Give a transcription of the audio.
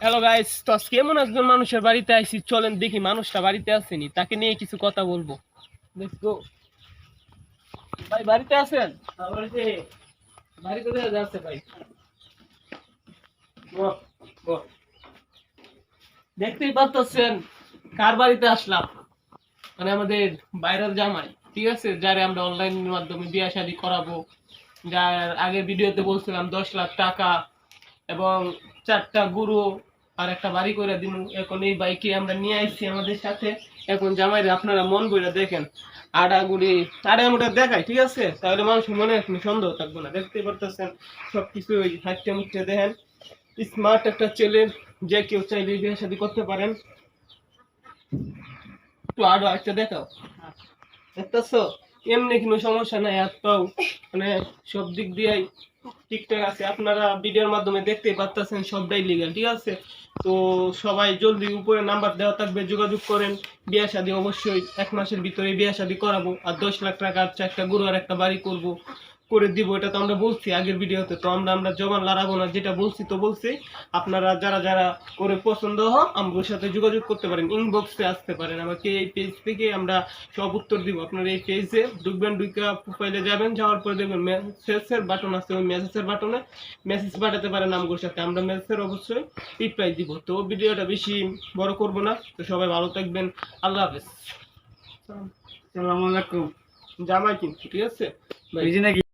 Hello guys, তো আজকে এমন একজন মানুষের বাড়িতে আইছি, চলেন দেখি মানুষটা বাড়িতে আসেনি, তাকে নিয়ে কিছু কথা বলবো। Let's go. ভাই বাড়িতে আছেন? বাড়িতে বাড়িতে দেখা যাচ্ছে ভাই। ও, ও, দেখতেই পাচ্ছেন কার বাড়িতে আসলাম। মানে আমাদের ভাইরাল জামাই, ঠিক আছে, যারে আমরা অনলাইনের মাধ্যমে বিয়ে শাদী করাবো। যার আগের ভিডিওতে বলছিলাম 10 লাখ টাকা এবং 4টা গরু আর একটা বাড়ি করে দিন। এখন এই বাইকে আমরা নিয়ে আসছি আমাদের সাথে। এখন জামাইরে আপনারা মন বইরা দেখেন। আড়াগুড়ি আড়ামোটা দেখায়, ঠিক আছে, তাহলে মানুষের মনে কোনো সন্দেহ থাকবে না। দেখতে পারতেছেন সবকিছু ওই হাইটে মুখে দেখেন। স্মার্ট একটা ছেলে, যে কেউ চাইলে বিয়ে শাদী করতে পারেন। একটু আরো একটা দেখাও, দেখতেছো? এমনি কোনো সমস্যা নাই, হাত পাও মানে সব দিক দিয়ে ঠিকঠাক আছে। আপনারা ভিডিওর মাধ্যমে দেখতেই পাচ্ছেন সবটাই লিগ্যাল, ঠিক আছে। তো সবাই জলদি উপরে নাম্বার দেওয়া থাকবে, যোগাযোগ করেন। বিয়ে শাদী অবশ্যই 1 মাসের ভিতরে বিয়ে শাদী করাবো। আর 10 লাখ টাকা, 4টা গরু আর একটা বাড়ি করে দিব। এটা তো আমরা বলছি আগের ভিডিওতে, তো আমরা জবান লড়াবো না, যেটা বলছি তো বলছি। আপনারা যারা যারা করে পছন্দ হয় আমার সাথে যোগাযোগ করতে পারেন, ইনবক্সে আসতে পারেন আমাকে। এই পেজ থেকে আমরা সব উত্তর দিব। আপনারা এই পেজে ঢুকবেন, ঢুকে প্রোফাইলে যাবেন, যাওয়ার পরে দেখবেন মেসেজের বাটন আছে, ওই মেসেজের বাটনে মেসেজ পাঠাতে পারেন আমগোর সাথে। আমরা মেসেজের অবশ্যই রিপ্লাই দিব। তো ভিডিওটা বেশি বড় করব না, তো সবাই ভালো থাকবেন। আল্লাহ হাফেজ। আসসালামু আলাইকুম। জামাই কিন্তু, ঠিক আছে ভাই। এই যে নাকি